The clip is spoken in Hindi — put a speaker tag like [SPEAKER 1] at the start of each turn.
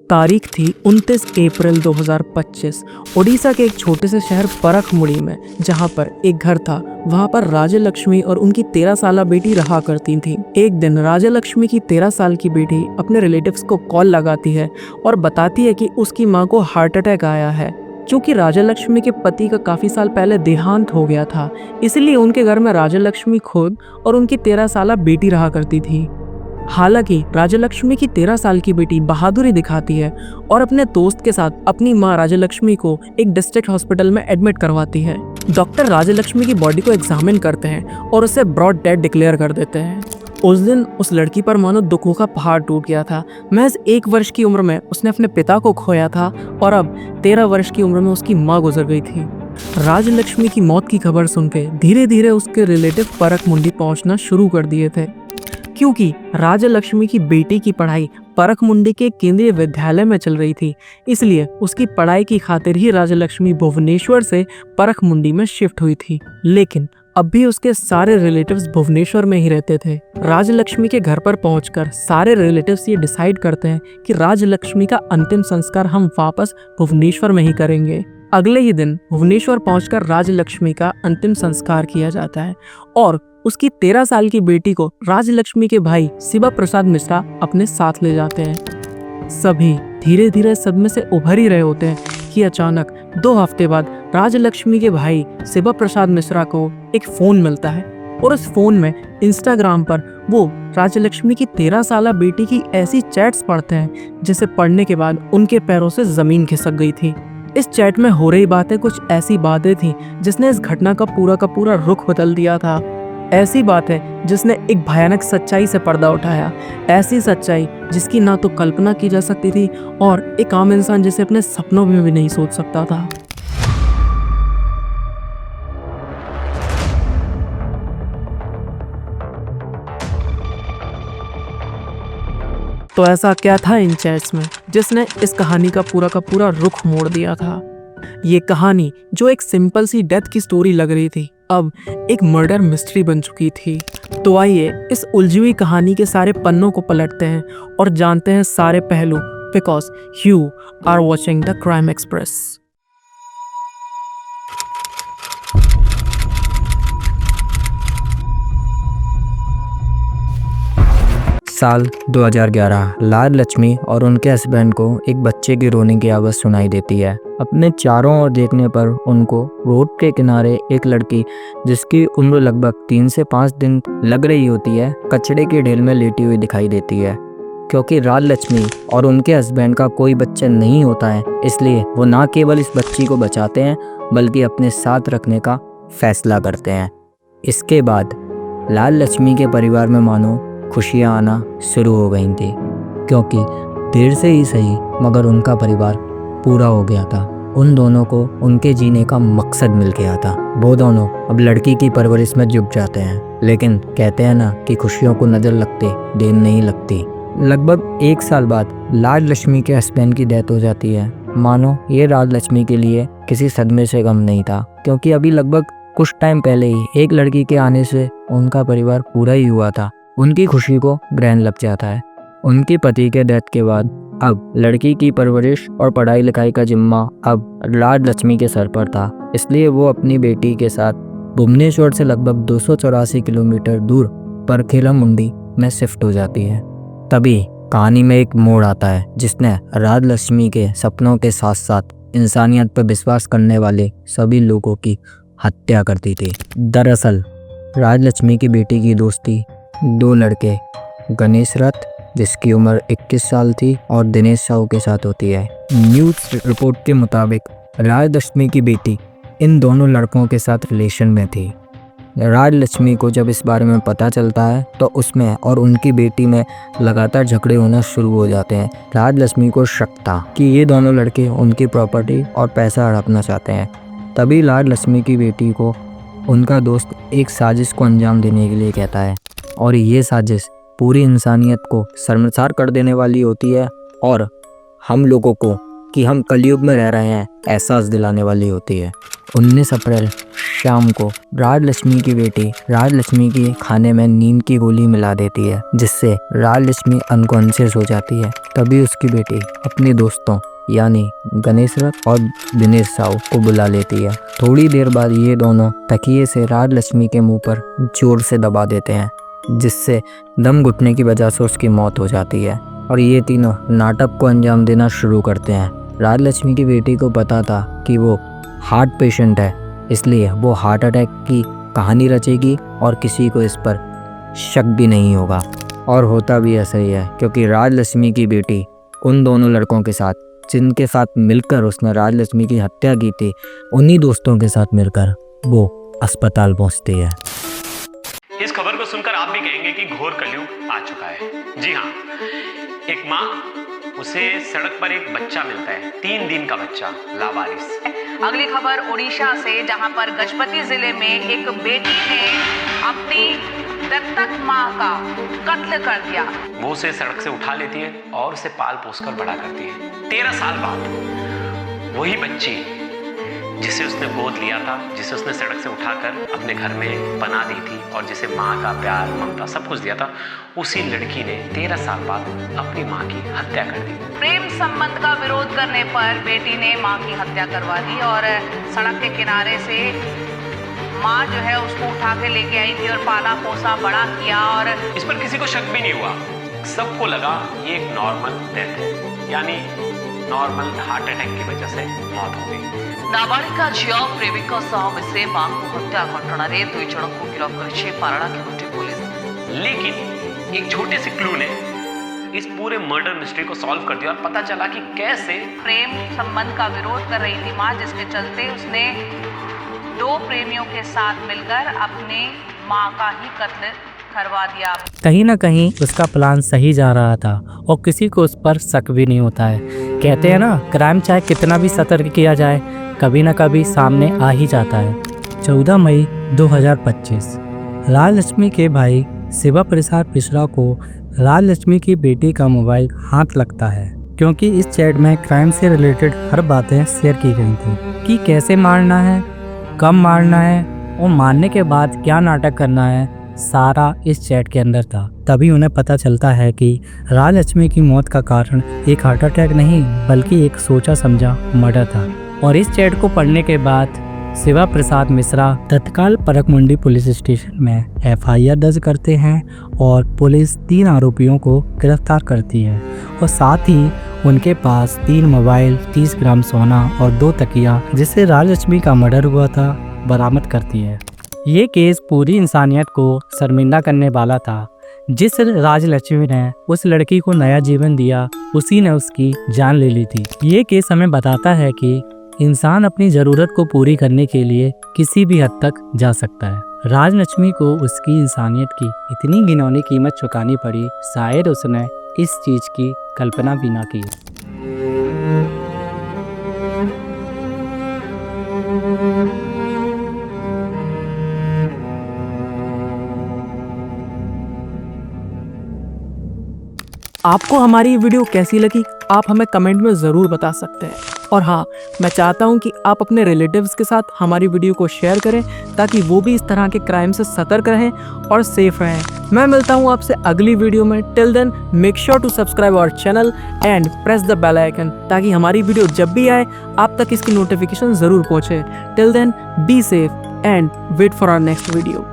[SPEAKER 1] तारीख थी 29 अप्रैल 2025। ओडिशा के एक छोटे से शहर परखमुड़ी में जहां पर एक घर था, वहां पर राजलक्ष्मी और उनकी 13 साला बेटी रहा करती थी। एक दिन राजलक्ष्मी की 13 साल की बेटी अपने रिलेटिव्स को कॉल लगाती है और बताती है कि उसकी मां को हार्ट अटैक आया है। क्योंकि राजलक्ष्मी के पति का काफी साल पहले देहांत हो गया था, इसलिए उनके घर में राजलक्ष्मी खुद और उनकी 13 साला बेटी रहा करती थी। हालांकि राजलक्ष्मी की 13 साल की बेटी बहादुरी दिखाती है और अपने दोस्त के साथ अपनी मां राजलक्ष्मी को एक डिस्ट्रिक्ट हॉस्पिटल में एडमिट करवाती है। डॉक्टर राजलक्ष्मी की बॉडी को एग्जामिन करते हैं और उसे ब्रॉड डेड डिक्लेयर कर देते हैं। उस दिन उस लड़की पर मानो दुखों का पहाड़ टूट गया था। महज 1 वर्ष की उम्र में उसने अपने पिता को खोया था और अब 13 वर्ष की उम्र में उसकी मां गुजर गई थी। राजलक्ष्मी की मौत की खबर सुनकर धीरे धीरे उसके रिलेटिव परखमुंडी पहुंचना शुरू कर दिए थे, क्योंकि राजलक्ष्मी की बेटी की पढ़ाई परखमुंडी के केंद्रीय विद्यालय में चल रही थी। इसलिए उसकी पढ़ाई की खातिर ही राजलक्ष्मी भुवनेश्वर से परखमुंडी में शिफ्ट हुई थी। लेकिन अब भी उसके सारे रिलेटिव्स भुवनेश्वर में ही रहते थे। राजलक्ष्मी के घर पर पहुंचकर सारे रिलेटिव्स ये डिसाइड करते हैं कि राजलक्ष्मी का अंतिम संस्कार हम वापस भुवनेश्वर में ही करेंगे। अगले ही दिन भुवनेश्वर पहुंचकर राजलक्ष्मी का अंतिम संस्कार किया जाता है और उसकी 13 साल की बेटी को राजलक्ष्मी के भाई शिवा प्रसाद मिश्रा अपने साथ ले जाते हैं। सभी धीरे धीरे सदमे से उभर ही रहे होते हैं कि अचानक 2 हफ्ते बाद राजलक्ष्मी के भाई शिवा प्रसाद मिश्रा को एक फोन मिलता है और उस फोन में इंस्टाग्राम पर वो राजलक्ष्मी की 13 साला बेटी की ऐसी चैट्स पढ़ते हैं जिसे पढ़ने के बाद उनके पैरों से जमीन खिसक गई थी। इस चैट में हो रही बातें कुछ ऐसी बातें थी जिसने इस घटना का पूरा रुख बदल दिया था। ऐसी बात है जिसने एक भयानक सच्चाई से पर्दा उठाया, ऐसी सच्चाई जिसकी ना तो कल्पना की जा सकती थी और एक आम इंसान जिसे अपने सपनों में भी नहीं सोच सकता था। तो ऐसा क्या था इन चैट्स में जिसने इस कहानी का पूरा रुख मोड़ दिया था? ये कहानी जो एक सिंपल सी डेथ की स्टोरी लग रही थी, अब एक मर्डर मिस्ट्री बन चुकी थी। तो आइए इस उलझी हुई कहानी के सारे पन्नों को पलटते हैं और जानते हैं सारे पहलू, because you are watching the Crime Express.
[SPEAKER 2] साल 2011 राजलक्ष्मी और उनके हस्बैंड को एक बच्चे की रोने की आवाज़ सुनाई देती है। अपने चारों ओर देखने पर उनको रोड के किनारे एक लड़की जिसकी उम्र लगभग 3 से 5 दिन लग रही होती है, कचड़े के ढेर में लेटी हुई दिखाई देती है। क्योंकि राजलक्ष्मी और उनके हस्बैंड का कोई बच्चा नहीं होता है, इसलिए वो ना केवल इस बच्ची को बचाते हैं बल्कि अपने साथ रखने का फैसला करते हैं। इसके बाद राजलक्ष्मी के परिवार में मानो खुशियाँ आना शुरू हो गई थी, क्योंकि देर से ही सही मगर उनका परिवार पूरा हो गया था। उन दोनों को उनके जीने का मकसद मिल गया था। वो दोनों अब लड़की की परवरिश में जुट जाते हैं, लेकिन कहते हैं ना कि खुशियों को नज़र लगते देर नहीं लगती। लगभग 1 साल बाद राजलक्ष्मी के हस्बैंड की डेथ हो जाती है। मानो ये राजलक्ष्मी के लिए किसी सदमे से कम नहीं था, क्योंकि अभी लगभग कुछ टाइम पहले ही एक लड़की के आने से उनका परिवार पूरा ही हुआ था। उनकी खुशी को ग्रहण लग जाता है। उनके पति के डेथ के बाद अब लड़की की परवरिश और पढ़ाई लिखाई का जिम्मा अब राजलक्ष्मी के सर पर था, इसलिए वो अपनी बेटी के साथ भुवनेश्वर से लगभग 284 किलोमीटर दूर परखेलामुंडी में शिफ्ट हो जाती है। तभी कहानी में एक मोड़ आता है जिसने राजलक्ष्मी के सपनों के साथ साथ इंसानियत पर विश्वास करने वाले सभी लोगों की हत्या कर दी थी। दरअसल राजलक्ष्मी की बेटी की दोस्ती 2 लड़के गणेश रथ जिसकी उम्र 21 साल थी और दिनेश साहू के साथ होती है। न्यूज़ रिपोर्ट के मुताबिक राजलक्ष्मी की बेटी इन दोनों लड़कों के साथ रिलेशन में थी। राजलक्ष्मी को जब इस बारे में पता चलता है तो उसमें और उनकी बेटी में लगातार झगड़े होना शुरू हो जाते हैं। राजलक्ष्मी को शक था कि ये दोनों लड़के उनकी प्रॉपर्टी और पैसा हड़पना चाहते हैं। तभी राजलक्ष्मी की बेटी को उनका दोस्त एक साजिश को अंजाम देने के लिए कहता है और ये साजिश पूरी इंसानियत को शर्मसार कर देने वाली होती है और हम लोगों को कि हम कलयुग में रह रहे हैं एहसास दिलाने वाली होती है। 19 अप्रैल शाम को राजलक्ष्मी की बेटी राजलक्ष्मी की खाने में नींद की गोली मिला देती है, जिससे राजलक्ष्मी अनकॉन्शियस हो जाती है। तभी उसकी बेटी अपने दोस्तों यानी गणेश रथ और दिनेश साहू को बुला लेती है। थोड़ी देर बाद ये दोनों तकिए से राजलक्ष्मी के मुंह पर जोर से दबा देते हैं, जिससे दम घुटने की वजह से उसकी मौत हो जाती है और ये तीनों नाटक को अंजाम देना शुरू करते हैं। राजलक्ष्मी की बेटी को पता था कि वो हार्ट पेशेंट है, इसलिए वो हार्ट अटैक की कहानी रचेगी और किसी को इस पर शक भी नहीं होगा। और होता भी ऐसा ही है, क्योंकि राजलक्ष्मी की बेटी उन दोनों लड़कों के साथ जिनके साथ मिलकर उसने राजलक्ष्मी की हत्या की थी, उन्हीं दोस्तों के साथ मिलकर वो अस्पताल पहुंचती है।
[SPEAKER 3] इस खबर को सुनकर आप भी कहेंगे कि घोर कलयुग आ चुका है। जी हाँ, एक माँ, उसे सड़क पर एक बच्चा मिलता है, 3 दिन का बच्चा, लावारिस।
[SPEAKER 4] अगली खबर उड़ीसा से, जहां पर गजपति जिले में एक बेटी ने अपनी दत्तक मां का कत्ल कर दिया।
[SPEAKER 3] वो उसे सड़क से उठा लेती है और उसे पाल पोस कर बड़ा करती है। 13 साल बाद वही बच्ची जिसे उसने गोद लिया था, जिसे उसने सड़क से उठाकर अपने घर में बना दी थी और जिसे माँ का प्यार, ममता सब कुछ दिया था, उसी लड़की ने 13 साल बाद अपनी माँ की हत्या कर दी।
[SPEAKER 4] प्रेम संबंध का विरोध करने पर बेटी ने मां की हत्या करवा दी और सड़क के किनारे से मां जो है उसको उठा के लेके आई थी और पाला पोसा बड़ा किया। और
[SPEAKER 3] इस पर किसी को शक भी नहीं हुआ, सबको लगा ये एक नॉर्मल डेथ है, यानी नॉर्मल हार्ट अटैक की वजह से मौत हो गई।
[SPEAKER 4] नाबालिका झियो प्रेमिक सह मिसे मां को हत्या घटना रे 2 जन को गिरफ्त करिछि पारणाखेमुंडी पुलिस।
[SPEAKER 3] लेकिन एक छोटे से क्लू ने इस पूरे मर्डर मिस्ट्री को सॉल्व कर दिया और पता चला कि कैसे
[SPEAKER 4] प्रेम संबंध का विरोध कर रही थी मां, जिसके चलते उसने 2 प्रेमियों के साथ मिलकर अपने मां का ही कत्ल करवा दिया।
[SPEAKER 1] कहीं ना कहीं उसका प्लान सही जा रहा था और किसी को उस पर शक भी नहीं होता है। कहते हैं ना, क्राइम चाहे कितना भी सतर्क किया जाए, कभी ना कभी सामने आ ही जाता है। 14 मई 2025 राजलक्ष्मी के भाई शिवा प्रसाद मिश्रा को राजलक्ष्मी की बेटी का मोबाइल हाथ लगता है, क्योंकि इस चैट में क्राइम से रिलेटेड हर बातें शेयर की गई थी कि कैसे मारना है, कब मारना है और मारने के बाद क्या नाटक करना है, सारा इस चैट के अंदर था। तभी उन्हें पता चलता है कि राजलक्ष्मी की मौत का कारण एक हार्ट अटैक नहीं बल्कि एक सोचा समझा मर्डर था। और इस चैट को पढ़ने के बाद शिवा प्रसाद मिश्रा तत्काल परकमुंडी पुलिस स्टेशन में FIR दर्ज करते हैं और पुलिस 3 आरोपियों को गिरफ्तार करती है और साथ ही उनके पास 3 मोबाइल, 30 ग्राम सोना और 2 तकिया जिससे राजलक्ष्मी का मर्डर हुआ था बरामद करती है। ये केस पूरी इंसानियत को शर्मिंदा करने वाला था। जिस राजलक्ष्मी ने उस लड़की को नया जीवन दिया, उसी ने उसकी जान ले ली थी। ये केस हमें बताता है कि इंसान अपनी ज़रूरत को पूरी करने के लिए किसी भी हद तक जा सकता है। राजलक्ष्मी को उसकी इंसानियत की इतनी घिनौनी कीमत चुकानी पड़ी, शायद उसने इस चीज़ की कल्पना भी ना की। आपको हमारी वीडियो कैसी लगी, आप हमें कमेंट में ज़रूर बता सकते हैं। और हाँ, मैं चाहता हूँ कि आप अपने रिलेटिव्स के साथ हमारी वीडियो को शेयर करें ताकि वो भी इस तरह के क्राइम से सतर्क रहें और सेफ रहें। मैं मिलता हूँ आपसे अगली वीडियो में। Till then make sure to subscribe our channel and press the bell icon ताकि हमारी वीडियो जब भी आए आप तक इसकी नोटिफिकेशन ज़रूर पहुँचे। Till then be safe and wait for our next video.